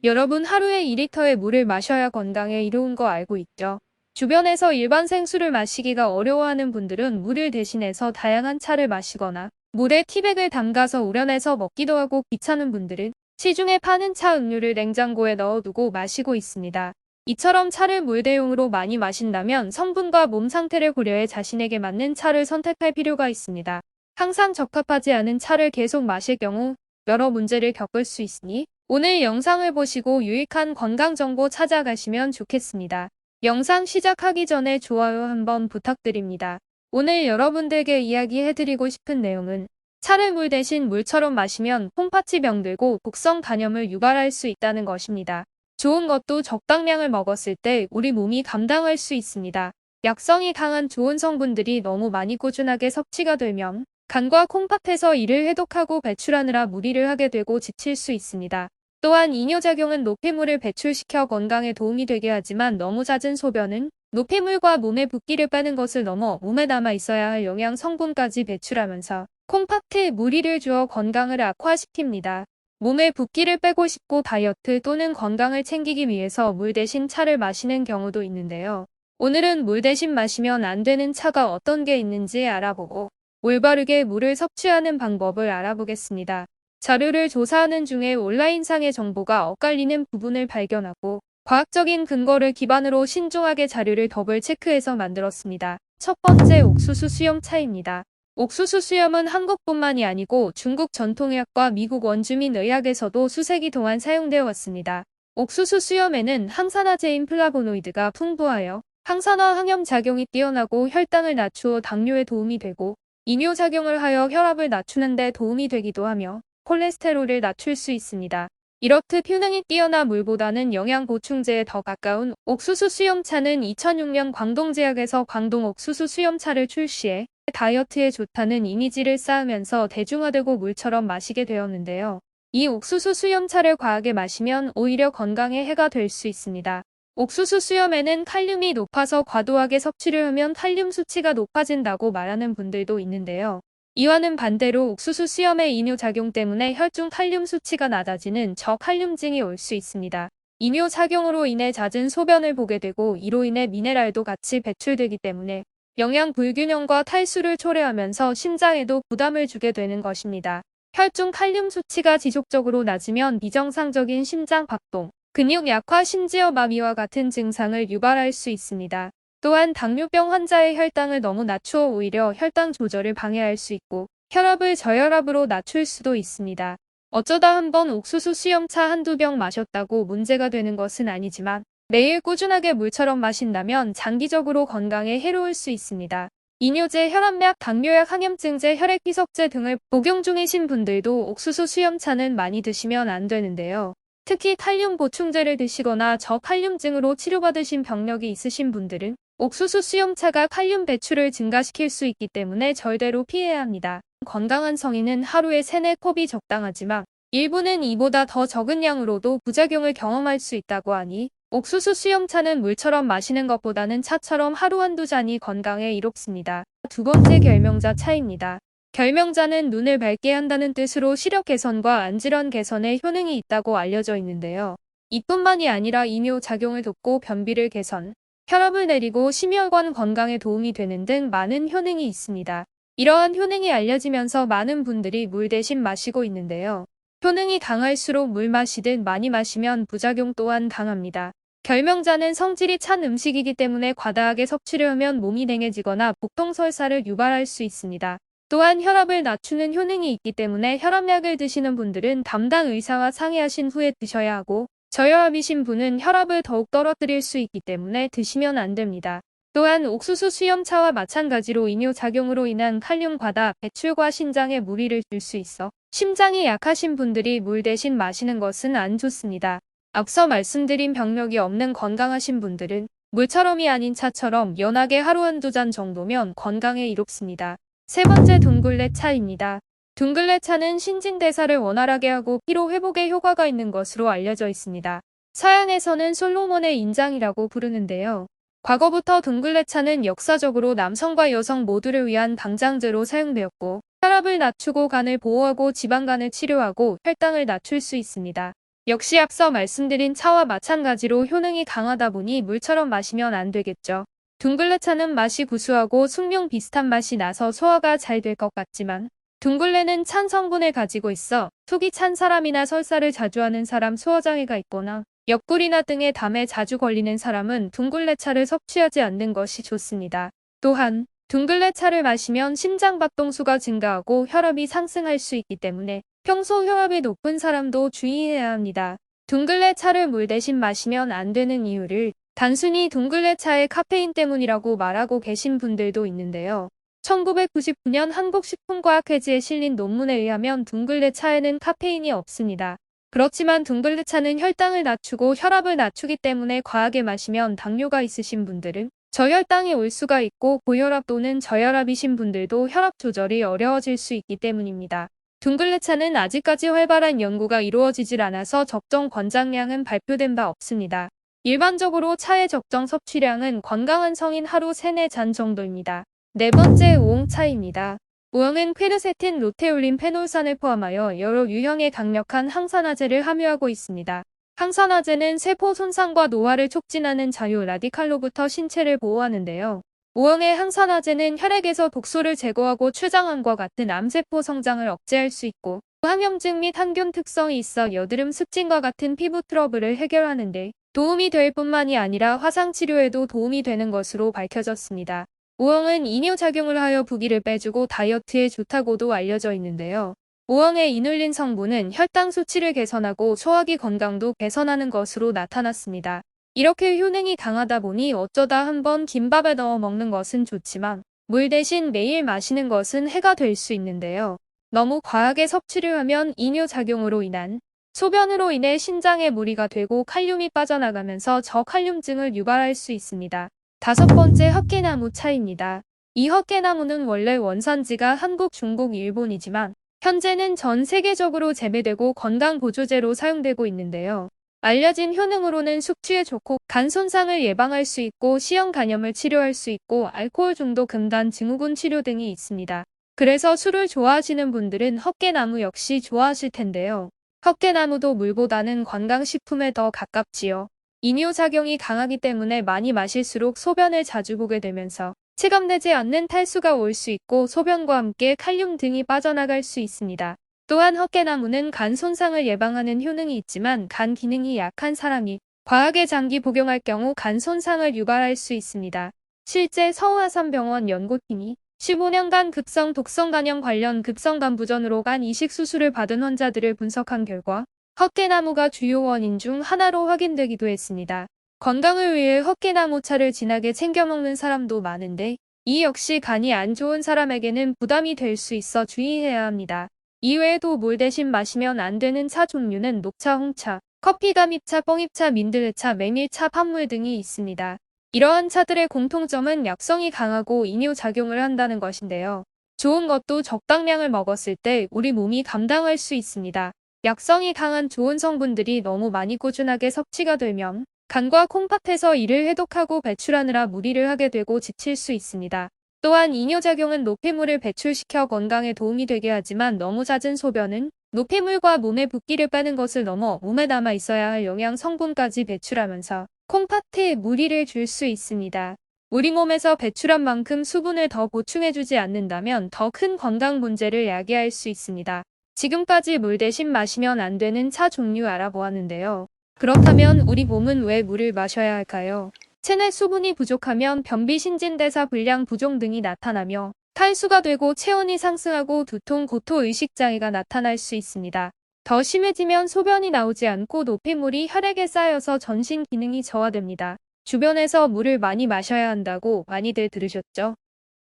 여러분 하루에 2리터의 물을 마셔야 건강에 이로운 거 알고 있죠? 주변에서 일반 생수를 마시기가 어려워하는 분들은 물을 대신해서 다양한 차를 마시거나 물에 티백을 담가서 우려내서 먹기도 하고 귀찮은 분들은 시중에 파는 차 음료를 냉장고에 넣어두고 마시고 있습니다. 이처럼 차를 물 대용으로 많이 마신다면 성분과 몸 상태를 고려해 자신에게 맞는 차를 선택할 필요가 있습니다. 항상 적합하지 않은 차를 계속 마실 경우 여러 문제를 겪을 수 있으니 오늘 영상을 보시고 유익한 건강 정보 찾아가시면 좋겠습니다. 영상 시작하기 전에 좋아요 한번 부탁드립니다. 오늘 여러분들께 이야기해드리고 싶은 내용은 차를 물 대신 물처럼 마시면 콩팥이 병들고 독성 간염을 유발할 수 있다는 것입니다. 좋은 것도 적당량을 먹었을 때 우리 몸이 감당할 수 있습니다. 약성이 강한 좋은 성분들이 너무 많이 꾸준하게 섭취가 되면 간과 콩팥에서 이를 해독하고 배출하느라 무리를 하게 되고 지칠 수 있습니다. 또한 이뇨작용은 노폐물을 배출시켜 건강에 도움이 되게 하지만 너무 잦은 소변은 노폐물과 몸의 붓기를 빼는 것을 넘어 몸에 남아 있어야 할 영양 성분까지 배출하면서 콩팥에 무리를 주어 건강을 악화시킵니다. 몸의 붓기를 빼고 싶고 다이어트 또는 건강을 챙기기 위해서 물 대신 차를 마시는 경우도 있는데요. 오늘은 물 대신 마시면 안 되는 차가 어떤 게 있는지 알아보고 올바르게 물을 섭취하는 방법을 알아보겠습니다. 자료를 조사하는 중에 온라인상의 정보가 엇갈리는 부분을 발견하고 과학적인 근거를 기반으로 신중하게 자료를 더블 체크해서 만들었습니다. 첫 번째, 옥수수 수염차입니다. 옥수수 수염은 한국뿐만이 아니고 중국 전통의학과 미국 원주민 의학에서도 수세기 동안 사용되어 왔습니다. 옥수수 수염에는 항산화제인 플라보노이드가 풍부하여 항산화 항염 작용이 뛰어나고 혈당을 낮추어 당뇨에 도움이 되고 이뇨작용을 하여 혈압을 낮추는 데 도움이 되기도 하며 콜레스테롤을 낮출 수 있습니다. 이렇듯 효능이 뛰어나 물보다는 영양 보충제에 더 가까운 옥수수 수염차는 2006년 광동제약에서 광동 옥수수 수염차를 출시해 다이어트에 좋다는 이미지를 쌓으면서 대중화되고 물처럼 마시게 되었는데요. 이 옥수수 수염차를 과하게 마시면 오히려 건강에 해가 될 수 있습니다. 옥수수 수염에는 칼륨이 높아서 과도하게 섭취를 하면 칼륨 수치가 높아진다고 말하는 분들도 있는데요. 이와는 반대로 옥수수 수염의 이뇨작용 때문에 혈중 칼륨 수치가 낮아지는 저칼륨증이 올 수 있습니다. 이뇨작용으로 인해 잦은 소변을 보게 되고 이로 인해 미네랄도 같이 배출되기 때문에 영양 불균형과 탈수를 초래하면서 심장에도 부담을 주게 되는 것입니다. 혈중 칼륨 수치가 지속적으로 낮으면 비정상적인 심장 박동, 근육 약화 심지어 마비와 같은 증상을 유발할 수 있습니다. 또한 당뇨병 환자의 혈당을 너무 낮추어 오히려 혈당 조절을 방해할 수 있고 혈압을 저혈압으로 낮출 수도 있습니다. 어쩌다 한번 옥수수 수염차 한두 병 마셨다고 문제가 되는 것은 아니지만 매일 꾸준하게 물처럼 마신다면 장기적으로 건강에 해로울 수 있습니다. 이뇨제, 혈압약, 당뇨약, 항염증제, 혈액희석제 등을 복용 중이신 분들도 옥수수 수염차는 많이 드시면 안 되는데요. 특히 칼륨 보충제를 드시거나 저칼륨증으로 치료받으신 병력이 있으신 분들은 옥수수 수염차가 칼륨 배출을 증가시킬 수 있기 때문에 절대로 피해야 합니다. 건강한 성인은 하루에 3-4컵이 적당하지만 일부는 이보다 더 적은 양으로도 부작용을 경험할 수 있다고 하니 옥수수 수염차는 물처럼 마시는 것보다는 차처럼 하루 한두 잔이 건강에 이롭습니다. 두 번째, 결명자 차입니다. 결명자는 눈을 밝게 한다는 뜻으로 시력 개선과 안질환 개선에 효능이 있다고 알려져 있는데요. 이뿐만이 아니라 이뇨 작용을 돕고 변비를 개선, 혈압을 내리고 심혈관 건강에 도움이 되는 등 많은 효능이 있습니다. 이러한 효능이 알려지면서 많은 분들이 물 대신 마시고 있는데요. 효능이 강할수록 물 마시듯 많이 마시면 부작용 또한 강합니다. 결명자는 성질이 찬 음식이기 때문에 과다하게 섭취를 하면 몸이 냉해지거나 복통설사를 유발할 수 있습니다. 또한 혈압을 낮추는 효능이 있기 때문에 혈압약을 드시는 분들은 담당 의사와 상의하신 후에 드셔야 하고 저혈압이신 분은 혈압을 더욱 떨어뜨릴 수 있기 때문에 드시면 안 됩니다. 또한 옥수수 수염차와 마찬가지로 이뇨작용으로 인한 칼륨 과다 배출과 심장에 무리를 줄 수 있어 심장이 약하신 분들이 물 대신 마시는 것은 안 좋습니다. 앞서 말씀드린 병력이 없는 건강하신 분들은 물처럼이 아닌 차처럼 연하게 하루 한두 잔 정도면 건강에 이롭습니다. 세 번째, 둥글레차입니다. 둥글레차는 신진대사를 원활하게 하고 피로 회복에 효과가 있는 것으로 알려져 있습니다. 서양에서는 솔로몬의 인장이라고 부르는데요. 과거부터 둥글레차는 역사적으로 남성과 여성 모두를 위한 방장제로 사용되었고 혈압을 낮추고 간을 보호하고 지방간을 치료하고 혈당을 낮출 수 있습니다. 역시 앞서 말씀드린 차와 마찬가지로 효능이 강하다 보니 물처럼 마시면 안 되겠죠. 둥글레 차는 맛이 구수하고 숭늉 비슷한 맛이 나서 소화가 잘 될 것 같지만 둥글레는 찬 성분을 가지고 있어 속이 찬 사람이나 설사를 자주 하는 사람, 소화장애가 있거나 옆구리나 등에 담에 자주 걸리는 사람은 둥글레 차를 섭취하지 않는 것이 좋습니다. 또한 둥글레 차를 마시면 심장박동수가 증가하고 혈압이 상승할 수 있기 때문에 평소 혈압이 높은 사람도 주의해야 합니다. 둥글레 차를 물 대신 마시면 안 되는 이유를 단순히 둥글레 차의 카페인 때문이라고 말하고 계신 분들도 있는데요. 1999년 한국식품과학회지에 실린 논문에 의하면 둥글레 차에는 카페인이 없습니다. 그렇지만 둥글레 차는 혈당을 낮추고 혈압을 낮추기 때문에 과하게 마시면 당뇨가 있으신 분들은 저혈당이 올 수가 있고 고혈압 또는 저혈압이신 분들도 혈압 조절이 어려워질 수 있기 때문입니다. 둥글레 차는 아직까지 활발한 연구가 이루어지질 않아서 적정 권장량은 발표된 바 없습니다. 일반적으로 차의 적정 섭취량은 건강한 성인 하루 3-4잔 정도입니다. 네 번째, 우엉차입니다. 우엉은 퀘르세틴, 루테올린, 페놀산을 포함하여 여러 유형의 강력한 항산화제를 함유하고 있습니다. 항산화제는 세포 손상과 노화를 촉진하는 자유 라디칼로부터 신체를 보호하는데요. 우엉의 항산화제는 혈액에서 독소를 제거하고 췌장암과 같은 암세포 성장을 억제할 수 있고 항염증 및 항균 특성이 있어 여드름, 습진과 같은 피부 트러블을 해결하는 데 도움이 될 뿐만이 아니라 화상치료에도 도움이 되는 것으로 밝혀졌습니다. 우엉은 이뇨작용을 하여 부기를 빼주고 다이어트에 좋다고도 알려져 있는데요. 우엉의 이눌린 성분은 혈당 수치를 개선하고 소화기 건강도 개선하는 것으로 나타났습니다. 이렇게 효능이 강하다 보니 어쩌다 한번 김밥에 넣어 먹는 것은 좋지만 물 대신 매일 마시는 것은 해가 될 수 있는데요. 너무 과하게 섭취를 하면 이뇨작용으로 인한 소변으로 인해 신장에 무리가 되고 칼륨이 빠져나가면서 저칼륨증을 유발할 수 있습니다. 다섯 번째, 헛개나무 차입니다. 이 헛개나무는 원래 원산지가 한국, 중국, 일본이지만 현재는 전 세계적으로 재배되고 건강보조제로 사용되고 있는데요. 알려진 효능으로는 숙취에 좋고 간 손상을 예방할 수 있고 시형 간염을 치료할 수 있고 알코올 중독 금단 증후군 치료 등이 있습니다. 그래서 술을 좋아하시는 분들은 헛개나무 역시 좋아하실 텐데요. 헛개나무도 물보다는 건강식품에 더 가깝지요. 이뇨작용이 강하기 때문에 많이 마실수록 소변을 자주 보게 되면서 체감되지 않는 탈수가 올 수 있고 소변과 함께 칼륨 등이 빠져나갈 수 있습니다. 또한 헛개나무는 간 손상을 예방하는 효능이 있지만 간 기능이 약한 사람이 과하게 장기 복용할 경우 간 손상을 유발할 수 있습니다. 실제 서울아산병원 연구팀이 15년간 급성 독성 간염 관련 급성 간 부전으로 간 이식 수술을 받은 환자들을 분석한 결과 헛개나무가 주요 원인 중 하나로 확인되기도 했습니다. 건강을 위해 헛개나무 차를 진하게 챙겨 먹는 사람도 많은데 이 역시 간이 안 좋은 사람에게는 부담이 될 수 있어 주의해야 합니다. 이외에도 물 대신 마시면 안 되는 차 종류는 녹차, 홍차, 커피, 감잎차, 뻥잎차, 민들레차, 메밀차, 판물 등이 있습니다. 이러한 차들의 공통점은 약성이 강하고 이뇨작용을 한다는 것인데요. 좋은 것도 적당량을 먹었을 때 우리 몸이 감당할 수 있습니다. 약성이 강한 좋은 성분들이 너무 많이 꾸준하게 섭취가 되면 간과 콩팥에서 이를 해독하고 배출하느라 무리를 하게 되고 지칠 수 있습니다. 또한 이뇨작용은 노폐물을 배출시켜 건강에 도움이 되게 하지만 너무 잦은 소변은 노폐물과 몸의 붓기를 빼는 것을 넘어 몸에 남아 있어야 할 영양 성분까지 배출하면서 콩팥에 무리를 줄 수 있습니다. 우리 몸에서 배출한 만큼 수분을 더 보충해주지 않는다면 더 큰 건강 문제를 야기할 수 있습니다. 지금까지 물 대신 마시면 안 되는 차 종류 알아보았는데요. 그렇다면 우리 몸은 왜 물을 마셔야 할까요? 체내 수분이 부족하면 변비, 신진대사 불량, 부종 등이 나타나며 탈수가 되고 체온이 상승하고 두통, 고토, 의식장애가 나타날 수 있습니다. 더 심해지면 소변이 나오지 않고 노폐물이 혈액에 쌓여서 전신 기능이 저하됩니다. 주변에서 물을 많이 마셔야 한다고 많이들 들으셨죠?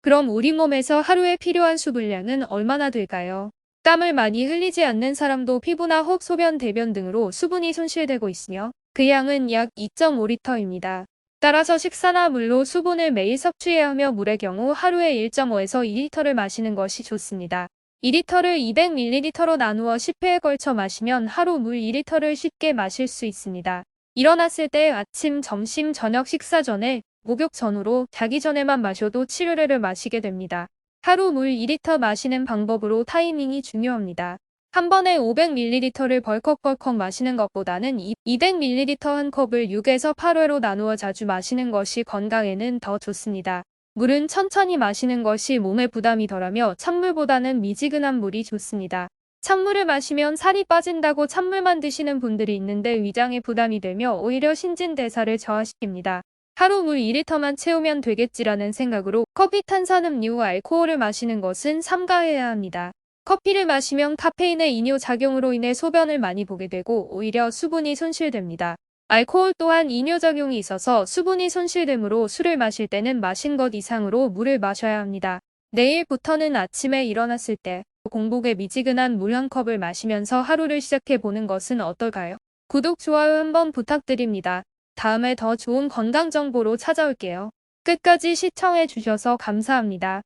그럼 우리 몸에서 하루에 필요한 수분량은 얼마나 될까요? 땀을 많이 흘리지 않는 사람도 피부나 혹 소변, 대변 등으로 수분이 손실되고 있으며 그 양은 약 2.5리터입니다. 따라서 식사나 물로 수분을 매일 섭취해야 하며 물의 경우 하루에 1.5에서 2리터를 마시는 것이 좋습니다. 2리터를 200ml로 나누어 10회에 걸쳐 마시면 하루 물 2리터를 쉽게 마실 수 있습니다. 일어났을 때 아침, 점심, 저녁 식사 전에, 목욕 전후로, 자기 전에만 마셔도 7회를 마시게 됩니다. 하루 물 2리터 마시는 방법으로 타이밍이 중요합니다. 한 번에 500ml를 벌컥벌컥 마시는 것보다는 200ml 한 컵을 6에서 8회로 나누어 자주 마시는 것이 건강에는 더 좋습니다. 물은 천천히 마시는 것이 몸에 부담이 덜하며 찬물보다는 미지근한 물이 좋습니다. 찬물을 마시면 살이 빠진다고 찬물만 드시는 분들이 있는데 위장에 부담이 되며 오히려 신진대사를 저하시킵니다. 하루 물 2리터만 채우면 되겠지라는 생각으로 커피, 탄산음료, 알코올을 마시는 것은 삼가해야 합니다. 커피를 마시면 카페인의 이뇨 작용으로 인해 소변을 많이 보게 되고 오히려 수분이 손실됩니다. 알코올 또한 이뇨작용이 있어서 수분이 손실되므로 술을 마실 때는 마신 것 이상으로 물을 마셔야 합니다. 내일부터는 아침에 일어났을 때 공복에 미지근한 물 한 컵을 마시면서 하루를 시작해 보는 것은 어떨까요? 구독, 좋아요 한번 부탁드립니다. 다음에 더 좋은 건강 정보로 찾아올게요. 끝까지 시청해 주셔서 감사합니다.